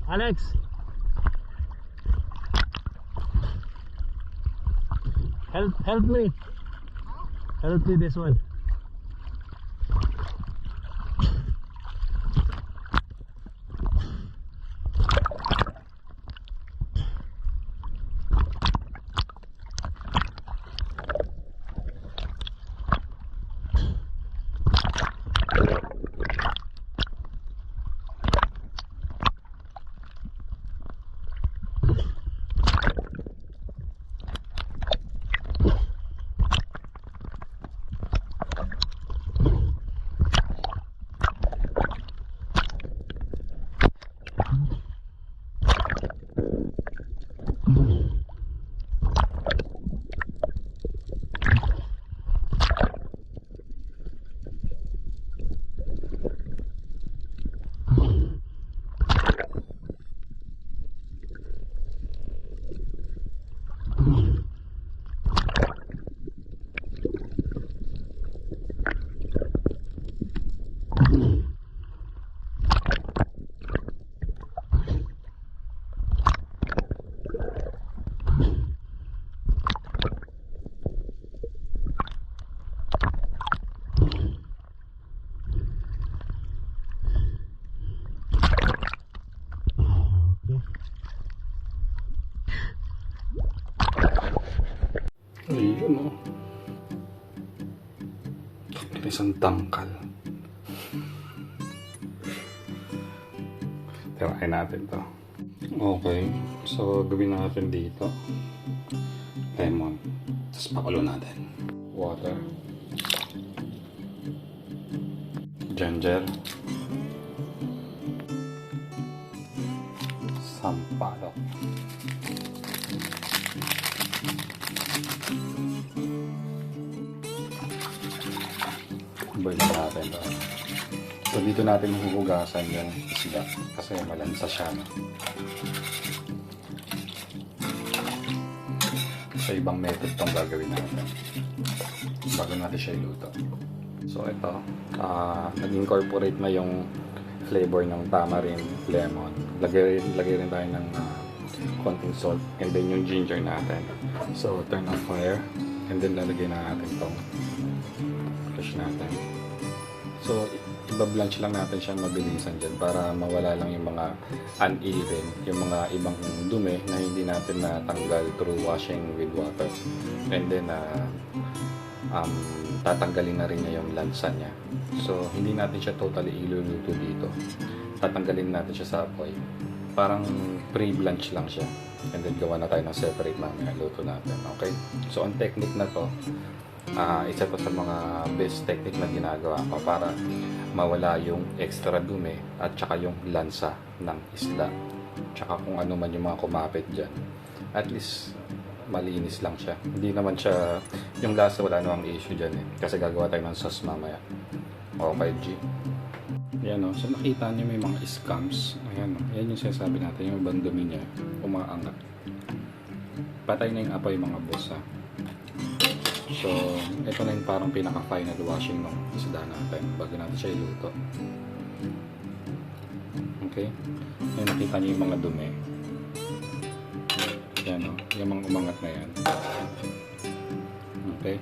Alex, help me this one. Ayun o. Isang tangkal. Tirahin natin to. Okay. So, gawin natin dito. Lemon. Tapos pakulo natin. Water. Ginger. Sampalok. Boil natin to. So dito natin huhugasan yung isda kasi malansa siya, no? So ibang method tong gagawin natin bago natin siya iluto. So ito, nag-incorporate na yung flavor ng tamarind, lemon. Lagay rin tayo ng konting salt and then yung ginger natin. So turn on fire and then lalagay na natin tong fish natin. So iba-blanch lang natin siya mabilisan dyan para mawala lang yung mga uneven, yung mga ibang dumi na hindi natin natanggal through washing with water. And then tatanggalin na rin niya yung lansa niya. So hindi natin siya totally iluluto dito. Tatanggalin natin siya sa apoy. Parang pre-blanch lang siya. And then gawa na tayo ng separate mamaya luto natin. Okay? So ang technique na to, isa to sa mga best technique na ginagawa ko para mawala yung extra dumi at saka yung lansa ng isda. Tsaka kung ano man yung mga kumapit dyan. At least malinis lang siya. Hindi naman siya, yung lasa wala namang issue dyan eh. Kasi gagawa tayo ng sauce mamaya. Okay, G. Yan o. So nakita niyo may mga scams. Ayan o. Yan yung sinasabi natin. Yung ibang dumi niya umaangat. Patay na yung apoy mga boss ha. So, ito na yung parang pinaka-final washing ng isda natin bago natin siya iluto. Okay? Yan, nakita niyo yung mga dumi. Yan o. Yung mga umangat na yan. Okay?